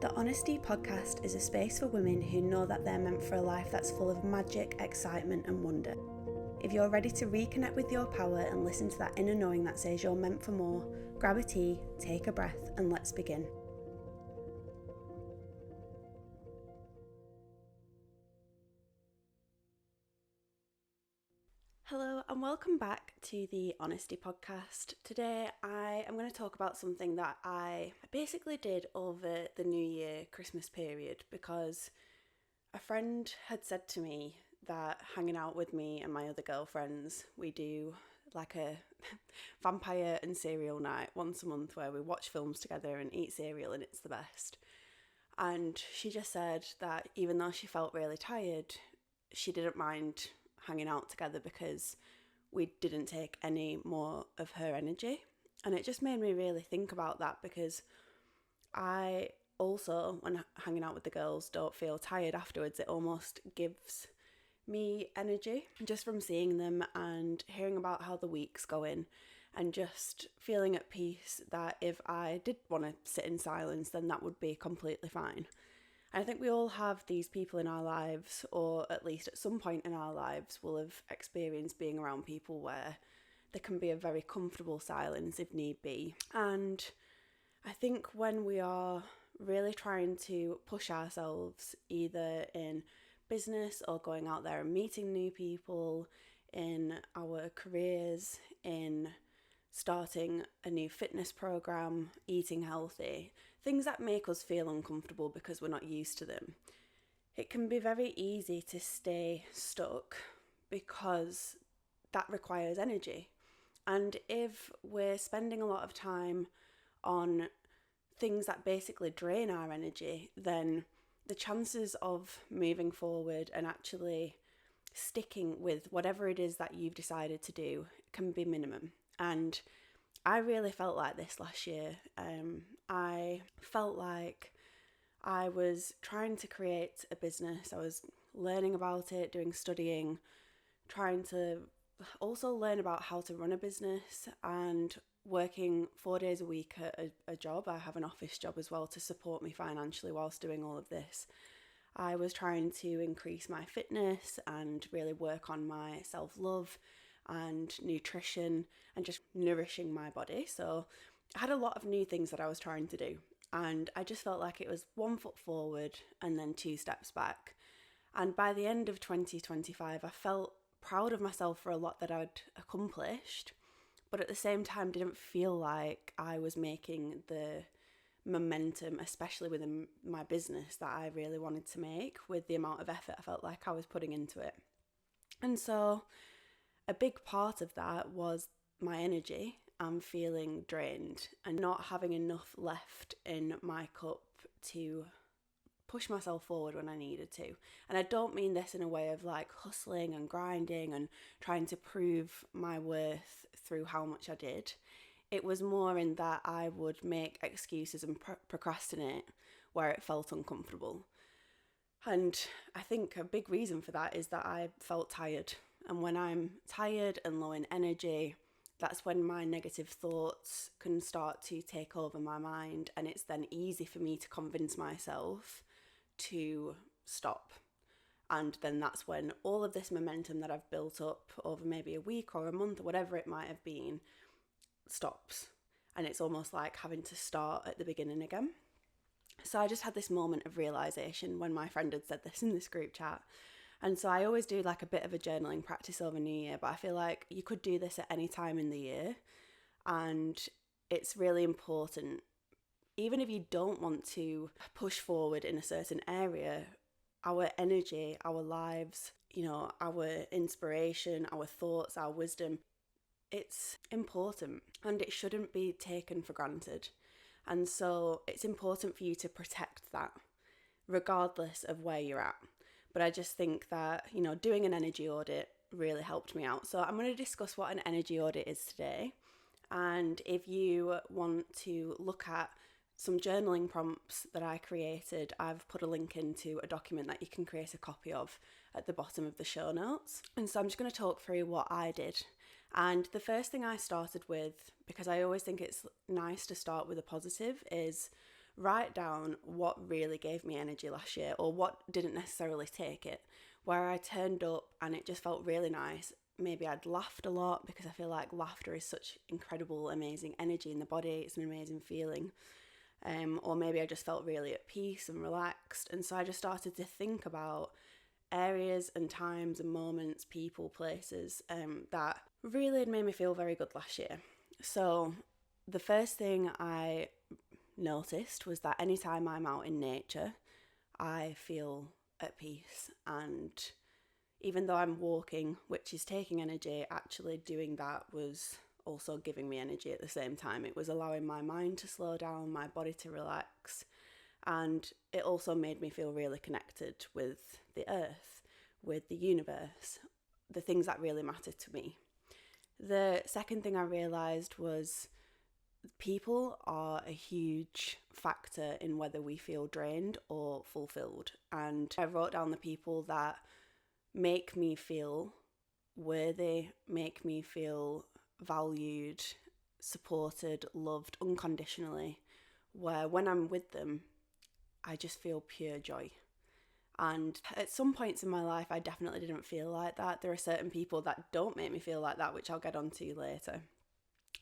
The Honesty podcast is a space for women who know that they're meant for a life that's full of magic, excitement and wonder. If you're ready to reconnect with your power and listen to that inner knowing that says you're meant for more, grab a tea, take a breath and let's begin. Hello and welcome back to the Honesty podcast. Today I am going to talk about something that I basically did over the New Year Christmas period because a friend had said to me that hanging out with me and my other girlfriends, we do like a vampire and cereal night once a month where we watch films together and eat cereal and it's the best. And she just said that even though she felt really tired, she didn't mind hanging out together because we didn't take any more of her energy. And it just made me really think about that because I also, when hanging out with the girls, don't feel tired afterwards. It almost gives me energy just from seeing them and hearing about how the week's going and just feeling at peace that if I did want to sit in silence, then that would be completely fine. I think we all have these people in our lives, or at least at some point in our lives, will have experienced being around people where there can be a very comfortable silence if need be. And I think when we are really trying to push ourselves, either in business or going out there and meeting new people, in our careers, in starting a new fitness program, eating healthy, things that make us feel uncomfortable because we're not used to them, it can be very easy to stay stuck because that requires energy. And if we're spending a lot of time on things that basically drain our energy, then the chances of moving forward and actually sticking with whatever it is that you've decided to do can be minimum. And I really felt like this last year. I felt like I was trying to create a business. I was learning about it, doing studying, trying to also learn about how to run a business and working 4 days a week at a job. I have an office job as well to support me financially whilst doing all of this. I was trying to increase my fitness and really work on my self-love and nutrition and just nourishing my body. So I had a lot of new things that I was trying to do, and I just felt like it was 1 foot forward and then 2 steps back. And by the end of 2025, I felt proud of myself for a lot that I'd accomplished, but at the same time didn't feel like I was making the momentum, especially within my business, that I really wanted to make with the amount of effort I felt like I was putting into it. And so a big part of that was my energy and feeling drained and not having enough left in my cup to push myself forward when I needed to. And I don't mean this in a way of like hustling and grinding and trying to prove my worth through how much I did. It was more in that I would make excuses and procrastinate where it felt uncomfortable. And I think a big reason for that is that I felt tired. And when I'm tired and low in energy, that's when my negative thoughts can start to take over my mind. And it's then easy for me to convince myself to stop. And then that's when all of this momentum that I've built up over maybe a week or a month or whatever it might have been stops. And it's almost like having to start at the beginning again. So I just had this moment of realization when my friend had said this in this group chat. And so I always do like a bit of a journaling practice over New Year, but I feel like you could do this at any time in the year. And it's really important, even if you don't want to push forward in a certain area, our energy, our lives, our inspiration, our thoughts, our wisdom, it's important and it shouldn't be taken for granted. And so it's important for you to protect that regardless of where you're at. But I just think that, doing an energy audit really helped me out. So I'm going to discuss what an energy audit is today. And if you want to look at some journaling prompts that I created, I've put a link into a document that you can create a copy of at the bottom of the show notes. And so I'm just going to talk through what I did. And the first thing I started with, because I always think it's nice to start with a positive, is write down what really gave me energy last year, or what didn't necessarily take it, where I turned up and it just felt really nice. Maybe I'd laughed a lot, because I feel like laughter is such incredible, amazing energy in the body. It's an amazing feeling. Or maybe I just felt really at peace and relaxed. And so I just started to think about areas and times and moments, people, places that really had made me feel very good last year. So the first thing I noticed was that anytime I'm out in nature, I feel at peace. And even though I'm walking, which is taking energy, actually doing that was also giving me energy at the same time. It was allowing my mind to slow down, my body to relax, and it also made me feel really connected with the earth, with the universe, the things that really mattered to me. The second thing I realised was people are a huge factor in whether we feel drained or fulfilled. And I wrote down the people that make me feel worthy, make me feel valued, supported, loved unconditionally, where when I'm with them, I just feel pure joy. And at some points in my life, I definitely didn't feel like that. There are certain people that don't make me feel like that, which I'll get onto later.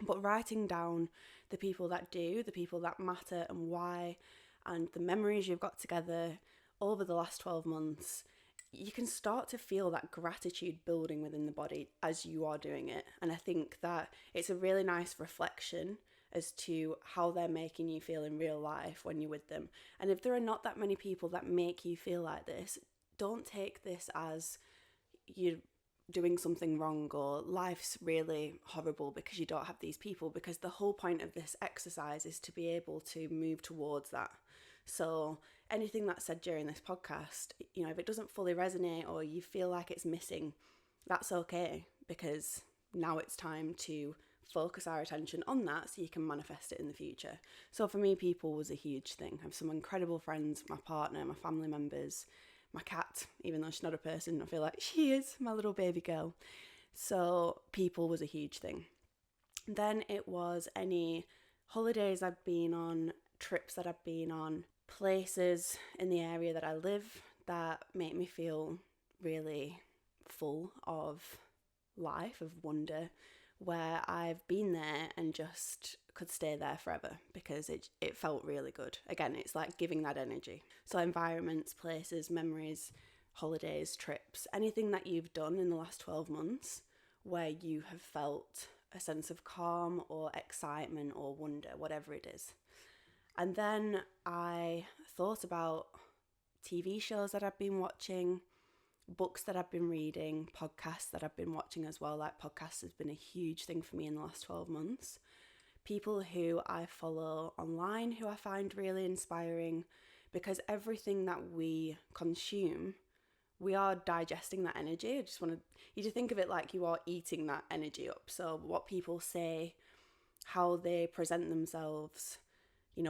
But writing down the people that do, the people that matter and why, and the memories you've got together over the last 12 months, you can start to feel that gratitude building within the body as you are doing it. And I think that it's a really nice reflection as to how they're making you feel in real life when you're with them. And if there are not that many people that make you feel like this, don't take this as you're doing something wrong or life's really horrible because you don't have these people, because the whole point of this exercise is to be able to move towards that. So anything that's said during this podcast, if it doesn't fully resonate or you feel like it's missing, that's okay, because now it's time to focus our attention on that so you can manifest it in the future. So for me, people was a huge thing. I have some incredible friends, my partner, my family members, my cat, even though she's not a person, I feel like she is my little baby girl. So people was a huge thing. Then it was any holidays I've been on, trips that I've been on, places in the area that I live that make me feel really full of life, of wonder, where I've been there and just could stay there forever because it felt really good. Again, it's like giving that energy. So environments, places, memories, holidays, trips, anything that you've done in the last 12 months where you have felt a sense of calm or excitement or wonder, whatever it is. And then I thought about TV shows that I've been watching, books that I've been reading, podcasts that I've been watching as well. Like podcasts has been a huge thing for me in the last 12 months. People who I follow online who I find really inspiring, because everything that we consume, we are digesting that energy. I just want you to think of it like you are eating that energy up. So what people say, how they present themselves,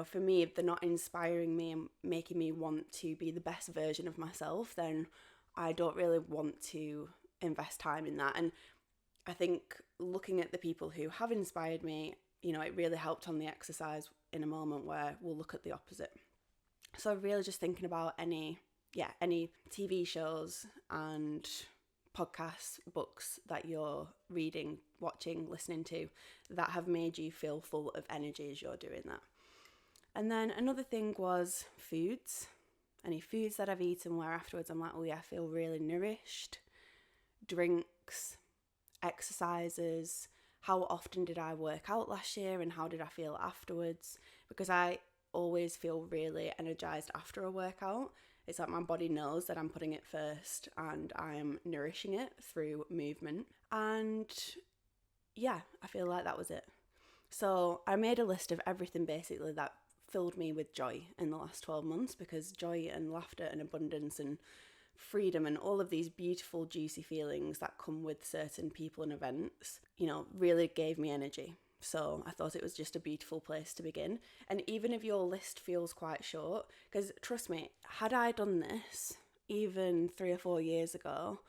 for me, if they're not inspiring me and making me want to be the best version of myself, then I don't really want to invest time in that. And I think looking at the people who have inspired me, it really helped on the exercise in a moment where we'll look at the opposite. So really just thinking about any TV shows and podcasts, books that you're reading, watching, listening to that have made you feel full of energy as you're doing that. And then another thing was foods. Any foods that I've eaten where afterwards I'm like, oh yeah, I feel really nourished. Drinks, exercises, how often did I work out last year and how did I feel afterwards? Because I always feel really energized after a workout. It's like my body knows that I'm putting it first and I'm nourishing it through movement. And yeah, I feel like that was it. So I made a list of everything basically that filled me with joy in the last 12 months, because joy and laughter and abundance and freedom and all of these beautiful, juicy feelings that come with certain people and events, really gave me energy. So I thought it was just a beautiful place to begin. And even if your list feels quite short, because trust me, had I done this even 3 or 4 years ago,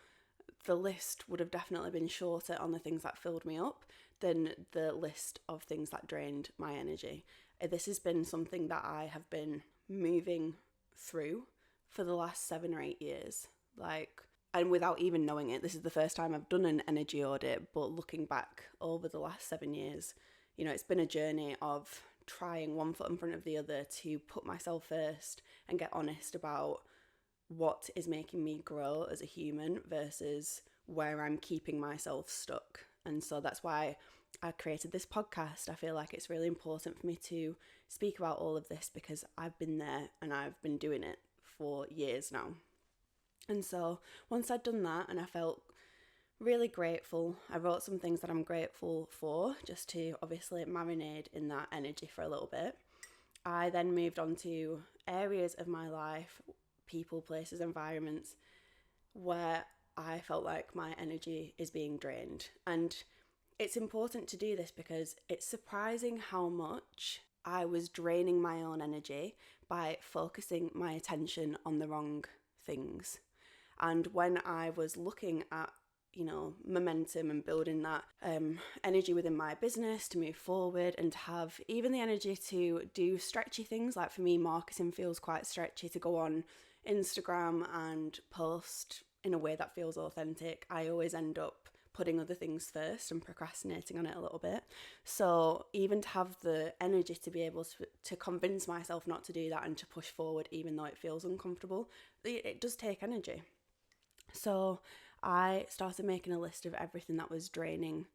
the list would have definitely been shorter on the things that filled me up than the list of things that drained my energy. This has been something that I have been moving through for the last 7 or 8 years. And without even knowing it, this is the first time I've done an energy audit, but looking back over the last 7 years, it's been a journey of trying one foot in front of the other to put myself first and get honest about what is making me grow as a human versus where I'm keeping myself stuck. And so that's why I created this podcast. I feel like it's really important for me to speak about all of this because I've been there and I've been doing it for years now. And so once I'd done that and I felt really grateful, I wrote some things that I'm grateful for just to obviously marinate in that energy for a little bit. I then moved on to areas of my life, people, places, environments where I felt like my energy is being drained. And it's important to do this because it's surprising how much I was draining my own energy by focusing my attention on the wrong things. And when I was looking at, momentum and building that energy within my business to move forward and to have even the energy to do stretchy things, like for me, marketing feels quite stretchy, to go on Instagram and post in a way that feels authentic, I always end up putting other things first and procrastinating on it a little bit. So even to have the energy to be able to convince myself not to do that and to push forward even though it feels uncomfortable, it does take energy. So I started making a list of everything that was draining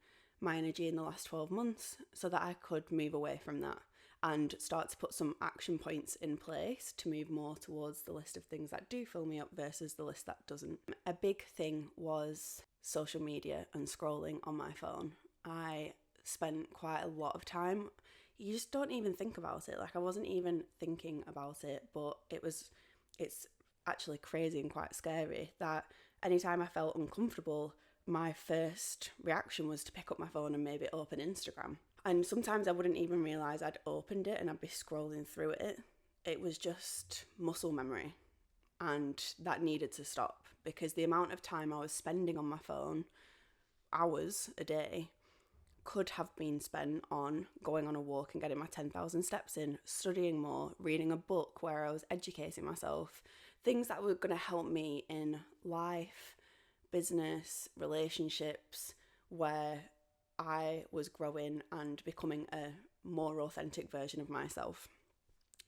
my energy in the last 12 months so that I could move away from that and start to put some action points in place to move more towards the list of things that do fill me up versus the list that doesn't. A big thing was social media and scrolling on my phone. I spent quite a lot of time. You just don't even think about it. I wasn't even thinking about it, but it's actually crazy and quite scary that anytime I felt uncomfortable, my first reaction was to pick up my phone and maybe open Instagram. And sometimes I wouldn't even realise I'd opened it and I'd be scrolling through it. It was just muscle memory. And that needed to stop because the amount of time I was spending on my phone, hours a day, could have been spent on going on a walk and getting my 10,000 steps in, studying more, reading a book where I was educating myself, things that were going to help me in life, business, relationships, where I was growing and becoming a more authentic version of myself.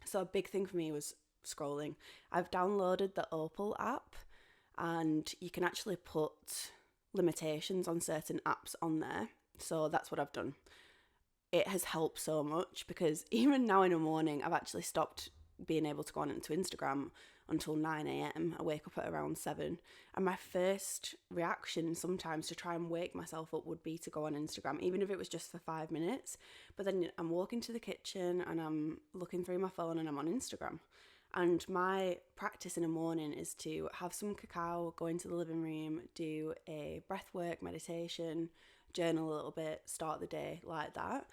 So a big thing for me was scrolling. I've downloaded the Opal app and you can actually put limitations on certain apps on there. So that's what I've done. It has helped so much because even now in the morning, I've actually stopped being able to go on into Instagram until 9 a.m. I wake up at around 7. And my first reaction sometimes to try and wake myself up would be to go on Instagram, even if it was just for 5 minutes. But then I'm walking to the kitchen and I'm looking through my phone and I'm on Instagram. And my practice in the morning is to have some cacao, go into the living room, do a breathwork meditation, journal a little bit, start the day like that.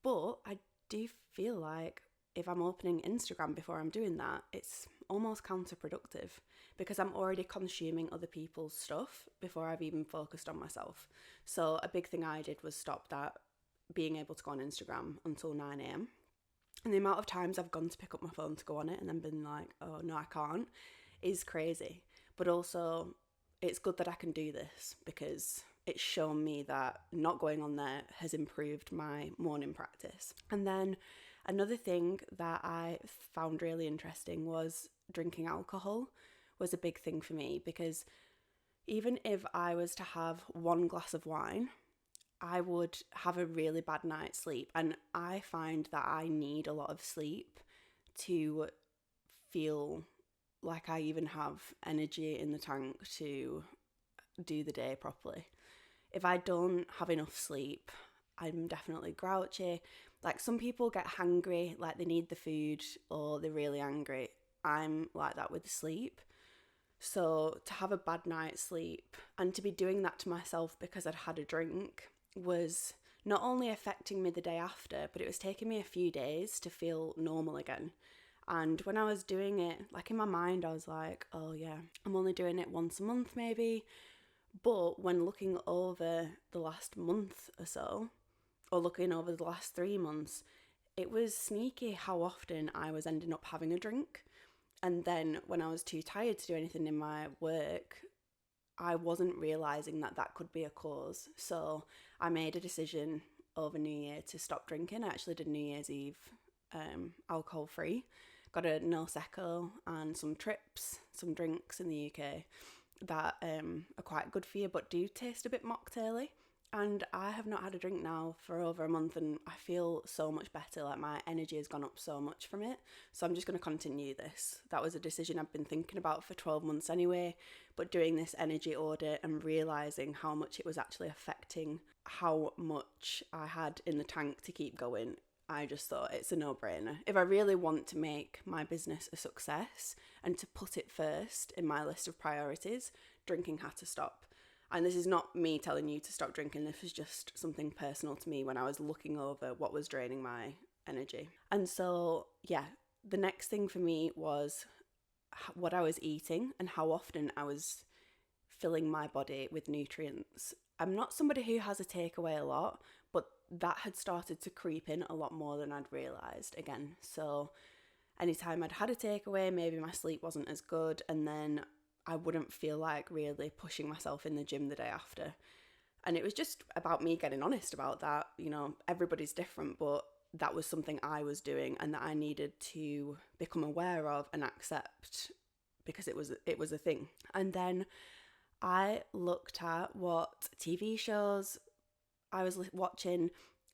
But I do feel like if I'm opening Instagram before I'm doing that, it's almost counterproductive because I'm already consuming other people's stuff before I've even focused on myself. So a big thing I did was stop that being able to go on Instagram until 9 a.m. And the amount of times I've gone to pick up my phone to go on it and then been like, oh no, I can't, is crazy. But also it's good that I can do this because it's shown me that not going on there has improved my morning practice. And then another thing that I found really interesting was drinking alcohol was a big thing for me because even if I was to have one glass of wine, I would have a really bad night's sleep. And I find that I need a lot of sleep to feel like I even have energy in the tank to do the day properly. If I don't have enough sleep, I'm definitely grouchy. Like some people get hangry, like they need the food or they're really angry. I'm like that with sleep. So to have a bad night's sleep and to be doing that to myself because I'd had a drink was not only affecting me the day after, but it was taking me a few days to feel normal again. And when I was doing it, like in my mind, I was like, oh yeah, I'm only doing it once a month maybe. But when looking over the last month or so, or looking over the last 3 months, it was sneaky how often I was ending up having a drink. And then when I was too tired to do anything in my work, I wasn't realising that that could be a cause. So I made a decision over New Year to stop drinking. I actually did New Year's Eve alcohol free. Got a Prosecco and some trips, some drinks in the UK that are quite good for you but do taste a bit mocktaily. And I have not had a drink now for over a month and I feel so much better. Like my energy has gone up so much from it. So I'm just going to continue this. That was a decision I've been thinking about for 12 months anyway. But doing this energy audit and realising how much it was actually affecting how much I had in the tank to keep going, I just thought it's a no-brainer. If I really want to make my business a success and to put it first in my list of priorities, drinking had to stop. And this is not me telling you to stop drinking, this was just something personal to me when I was looking over what was draining my energy. And so, yeah, the next thing for me was what I was eating and how often I was filling my body with nutrients. I'm not somebody who has a takeaway a lot, but that had started to creep in a lot more than I'd realised again. So anytime I'd had a takeaway, maybe my sleep wasn't as good, and then I wouldn't feel like really pushing myself in the gym the day after. And it was just about me getting honest about that. You know, everybody's different, but that was something I was doing and that I needed to become aware of and accept because it was a thing. And then I looked at what TV shows I was watching.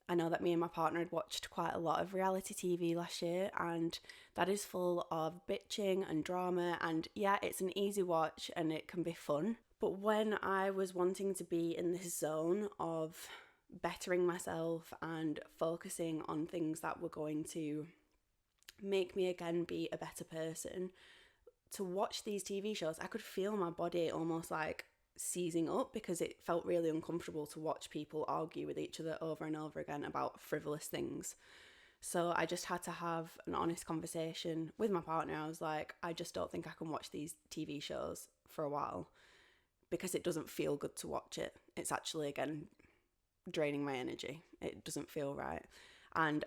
I know that me and my partner had watched quite a lot of reality TV last year, and that is full of bitching and drama, and yeah, it's an easy watch and it can be fun. But when I was wanting to be in this zone of bettering myself and focusing on things that were going to make me again be a better person, to watch these TV shows, I could feel my body almost like seizing up because it felt really uncomfortable to watch people argue with each other over and over again about frivolous things. So I just had to have an honest conversation with my partner. I was like, I just don't think I can watch these TV shows for a while because it doesn't feel good to watch it. It's actually, again, draining my energy. It doesn't feel right. And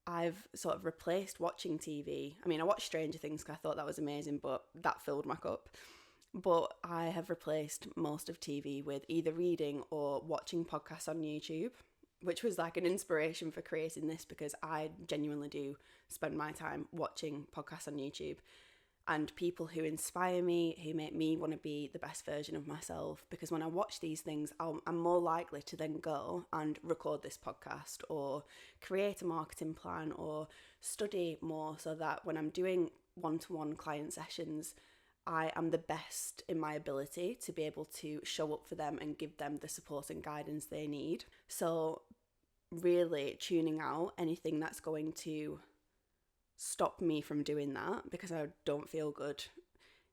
I've sort of replaced watching TV. I mean, I watched Stranger Things because I thought that was amazing, but that filled my cup. But I have replaced most of TV with either reading or watching podcasts on YouTube, which was like an inspiration for creating this because I genuinely do spend my time watching podcasts on YouTube and people who inspire me, who make me want to be the best version of myself. Because when I watch these things, I'm more likely to then go and record this podcast or create a marketing plan or study more so that when I'm doing one-to-one client sessions, I am the best in my ability to be able to show up for them and give them the support and guidance they need. So really tuning out anything that's going to stop me from doing that because I don't feel good.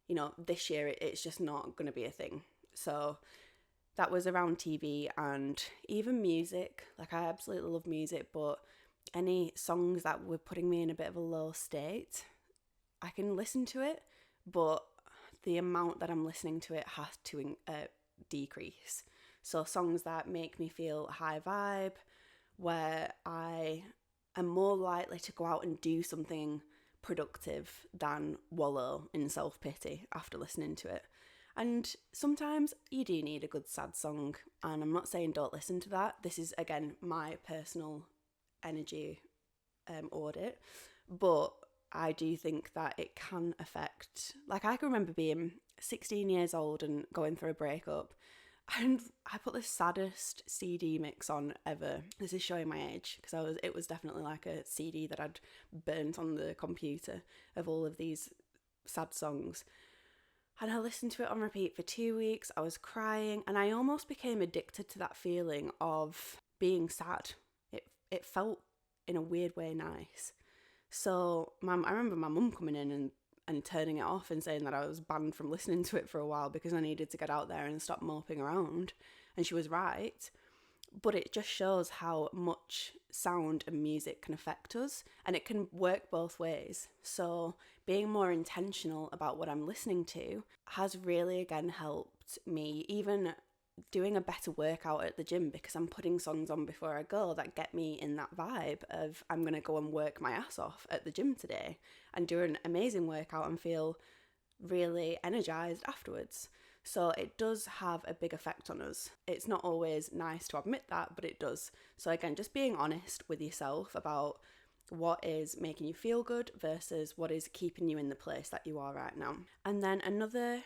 You know, this year it's just not going to be a thing. So that was around TV and even music. Like I absolutely love music, but any songs that were putting me in a bit of a low state, I can listen to it, but the amount that I'm listening to it has to decrease. So songs that make me feel high vibe, where I am more likely to go out and do something productive than wallow in self-pity after listening to it. And sometimes you do need a good sad song, and I'm not saying don't listen to that. This is, again, my personal energy audit, but I do think that it can affect, like I can remember being 16 years old and going through a breakup and I put the saddest CD mix on ever. This is showing my age because it was definitely like a CD that I'd burnt on the computer of all of these sad songs. And I listened to it on repeat for 2 weeks. I was crying and I almost became addicted to that feeling of being sad. It felt in a weird way nice. So I remember my mum coming in and turning it off and saying that I was banned from listening to it for a while because I needed to get out there and stop moping around. And she was right. But it just shows how much sound and music can affect us, and it can work both ways. So being more intentional about what I'm listening to has really, again, helped me. Even doing a better workout at the gym because I'm putting songs on before I go that get me in that vibe of I'm going to go and work my ass off at the gym today and do an amazing workout and feel really energized afterwards. So it does have a big effect on us. It's not always nice to admit that, but it does. So again, just being honest with yourself about what is making you feel good versus what is keeping you in the place that you are right now. And then another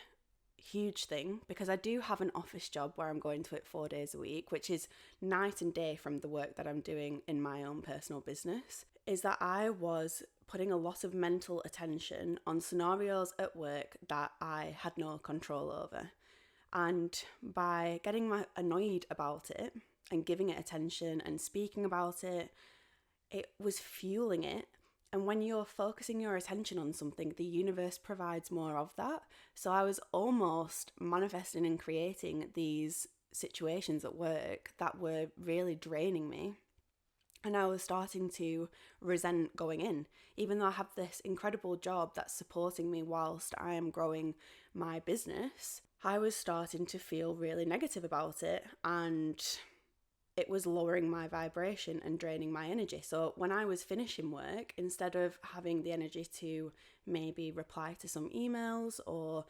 huge thing, because I do have an office job where I'm going to it 4 days a week, which is night and day from the work that I'm doing in my own personal business, is that I was putting a lot of mental attention on scenarios at work that I had no control over. And by getting annoyed about it and giving it attention and speaking about it, it was fueling it. And when you're focusing your attention on something, the universe provides more of that. So I was almost manifesting and creating these situations at work that were really draining me. And I was starting to resent going in, even though I have this incredible job that's supporting me whilst I am growing my business. I was starting to feel really negative about it, and it was lowering my vibration and draining my energy. So when I was finishing work, instead of having the energy to maybe reply to some emails or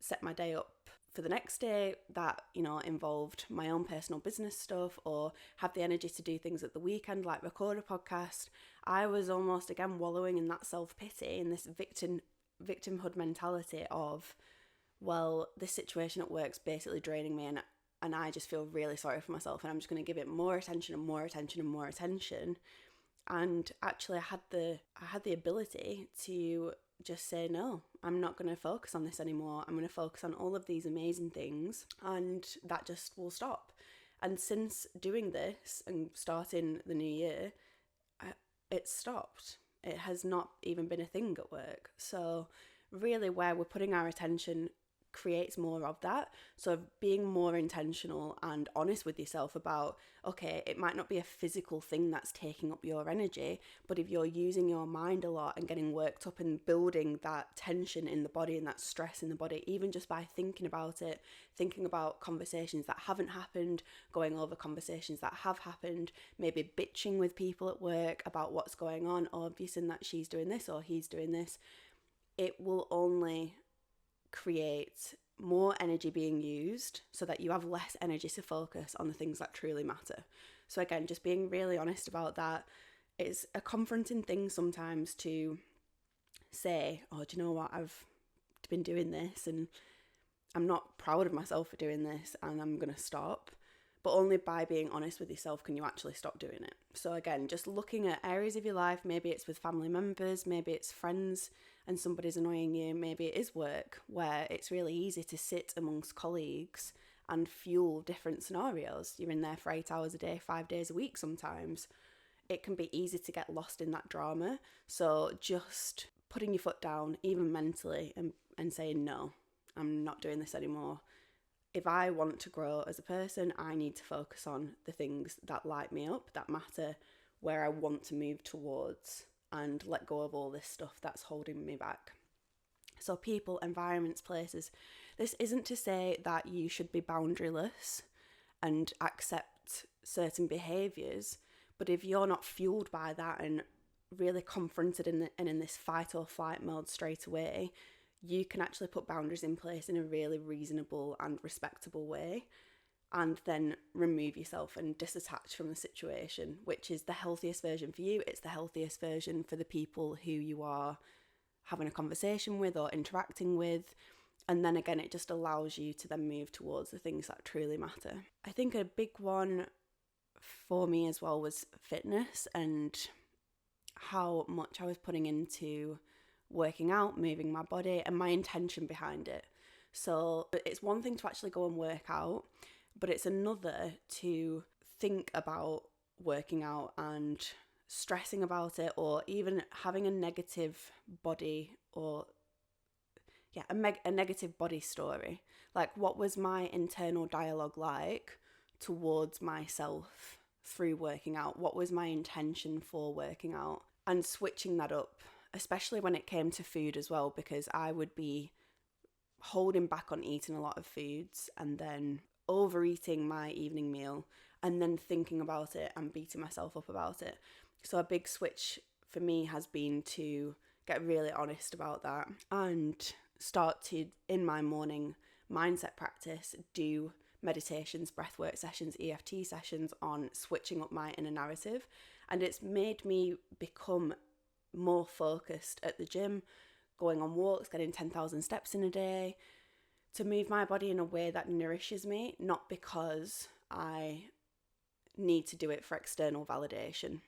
set my day up for the next day that, involved my own personal business stuff, or have the energy to do things at the weekend like record a podcast, I was almost again wallowing in that self-pity and this victimhood mentality of, well, this situation at work's basically draining me, and I just feel really sorry for myself, and I'm just going to give it more attention and more attention and more attention. And actually I had the ability to just say, no, I'm not going to focus on this anymore. I'm going to focus on all of these amazing things, and that just will stop. And since doing this and starting the new year, it's stopped. It has not even been a thing at work. So really, where we're putting our attention creates more of that. So being more intentional and honest with yourself about, okay, it might not be a physical thing that's taking up your energy, but if you're using your mind a lot and getting worked up and building that tension in the body and that stress in the body, even just by thinking about it, thinking about conversations that haven't happened, going over conversations that have happened, maybe bitching with people at work about what's going on, or obviously that she's doing this or he's doing this, it will only create more energy being used so that you have less energy to focus on the things that truly matter. So again, just being really honest about that. It's a confronting thing sometimes to say, oh, do you know what, I've been doing this and I'm not proud of myself for doing this and I'm going to stop. But only by being honest with yourself can you actually stop doing it. So again, just looking at areas of your life, maybe it's with family members, maybe it's friends and somebody's annoying you, maybe it is work where it's really easy to sit amongst colleagues and fuel different scenarios. You're in there for 8 hours a day, 5 days a week sometimes. It can be easy to get lost in that drama. So just putting your foot down, even mentally, and saying, no, I'm not doing this anymore. If I want to grow as a person, I need to focus on the things that light me up, that matter, where I want to move towards, and let go of all this stuff that's holding me back. So people, environments, places. This isn't to say that you should be boundaryless and accept certain behaviours, but if you're not fueled by that and really confronted in this fight or flight mode straight away, you can actually put boundaries in place in a really reasonable and respectable way, and then remove yourself and disattach from the situation, which is the healthiest version for you. It's the healthiest version for the people who you are having a conversation with or interacting with. And then again, it just allows you to then move towards the things that truly matter. I think a big one for me as well was fitness and how much I was putting into working out, moving my body, and my intention behind it. So it's one thing to actually go and work out, but it's another to think about working out and stressing about it, or even having a negative body or a negative body story. Like, what was my internal dialogue like towards myself through working out? What was my intention for working out? And switching that up, especially when it came to food as well, because I would be holding back on eating a lot of foods and then overeating my evening meal and then thinking about it and beating myself up about it. So a big switch for me has been to get really honest about that and start to, in my morning mindset practice, do meditations, breathwork sessions, EFT sessions on switching up my inner narrative. And it's made me become more focused at the gym, going on walks, getting 10,000 steps in a day, to move my body in a way that nourishes me, not because I need to do it for external validation.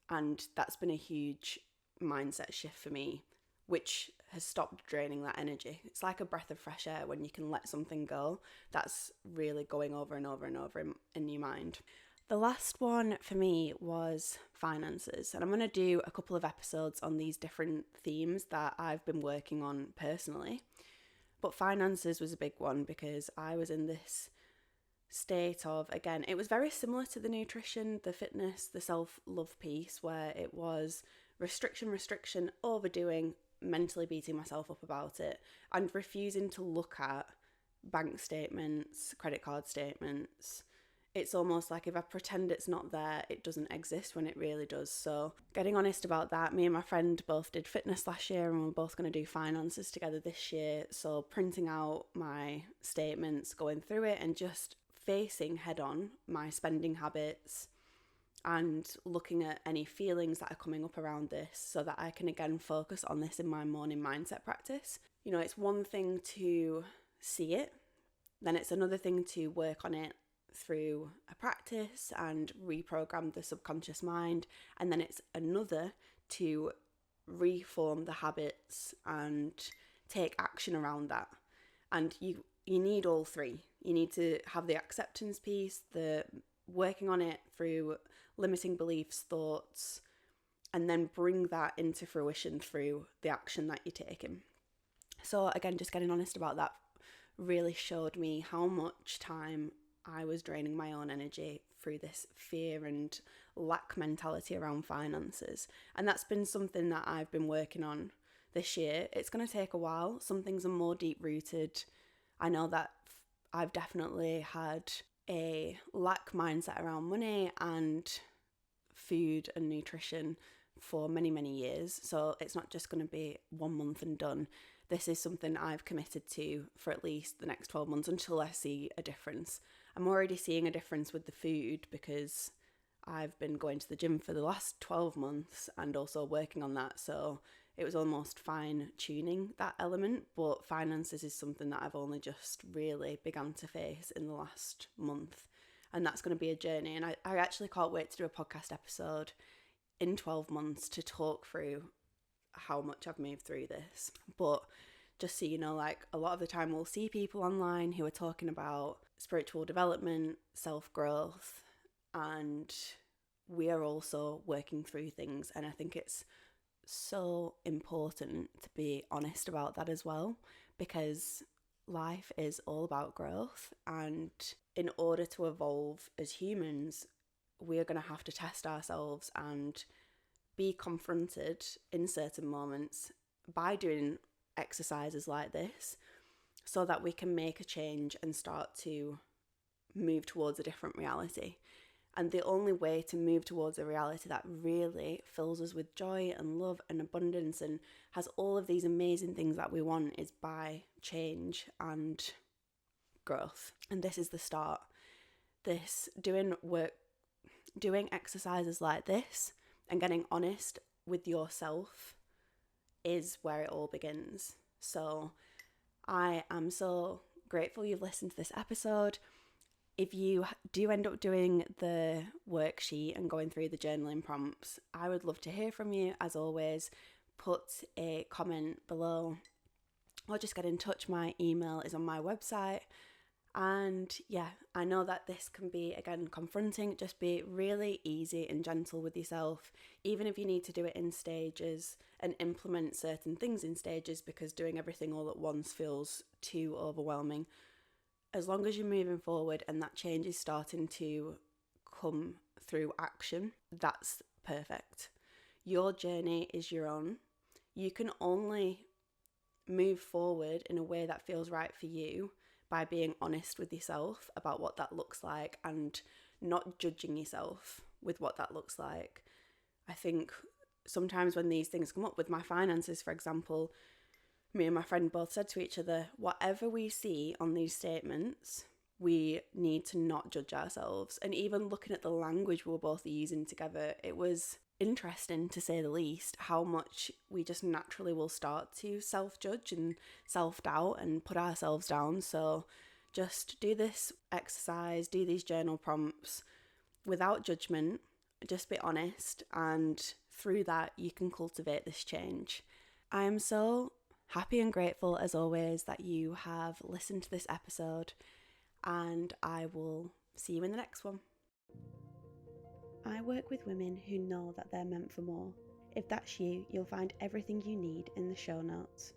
And that's been a huge mindset shift for me, which has stopped draining that energy. It's like a breath of fresh air when you can let something go. That's really going over and over and over in your mind. The last one for me was finances, and I'm going to do a couple of episodes on these different themes that I've been working on personally. But finances was a big one because I was in this state of, again, it was very similar to the nutrition, the fitness, the self-love piece, where it was restriction, overdoing, mentally beating myself up about it, and refusing to look at bank statements, credit card statements. It's almost like if I pretend it's not there, it doesn't exist when it really does. So getting honest about that, me and my friend both did fitness last year and we're both going to do finances together this year. So printing out my statements, going through it and just facing head on my spending habits and looking at any feelings that are coming up around this so that I can again focus on this in my morning mindset practice. You know, it's one thing to see it, then it's another thing to work on it through a practice and reprogram the subconscious mind, and then it's another to reform the habits and take action around that. And you need all three. You need to have the acceptance piece, the working on it through limiting beliefs, thoughts, and then bring that into fruition through the action that you're taking. So again, just getting honest about that really showed me how much time I was draining my own energy through this fear and lack mentality around finances. And that's been something that I've been working on this year. It's going to take a while. Some things are more deep rooted. I know that I've definitely had a lack mindset around money and food and nutrition for many, many years. So it's not just going to be 1 month and done. This is something I've committed to for at least the next 12 months until I see a difference. I'm already seeing a difference with the food because I've been going to the gym for the last 12 months and also working on that. So it was almost fine tuning that element, but finances is something that I've only just really begun to face in the last month. And that's going to be a journey. And I actually can't wait to do a podcast episode in 12 months to talk through how much I've moved through this. But just so you know, like a lot of the time we'll see people online who are talking about spiritual development, self-growth, and we are also working through things. And I think it's so important to be honest about that as well, because life is all about growth. And in order to evolve as humans, we're going to have to test ourselves and be confronted in certain moments by doing exercises like this so that we can make a change and start to move towards a different reality. And the only way to move towards a reality that really fills us with joy and love and abundance and has all of these amazing things that we want is by change and growth. And this is the start. Doing exercises like this and getting honest with yourself is where it all begins. So I am so grateful you've listened to this episode. If you do end up doing the worksheet and going through the journaling prompts, I would love to hear from you. As always, put a comment below or just get in touch. My email is on my website. And yeah, I know that this can be, again, confronting. Just be really easy and gentle with yourself, even if you need to do it in stages and implement certain things in stages, because doing everything all at once feels too overwhelming. As long as you're moving forward and that change is starting to come through action, that's perfect. Your journey is your own. You can only move forward in a way that feels right for you by being honest with yourself about what that looks like and not judging yourself with what that looks like. I think sometimes when these things come up with my finances, for example, me and my friend both said to each other, whatever we see on these statements, we need to not judge ourselves. And even looking at the language we were both using together, it was interesting, to say the least, how much we just naturally will start to self-judge and self-doubt and put ourselves down. So just do this exercise, do these journal prompts without judgment, just be honest, and through that you can cultivate this change. I am so happy and grateful as always that you have listened to this episode, and I will see you in the next one. I work with women who know that they're meant for more. If that's you, you'll find everything you need in the show notes.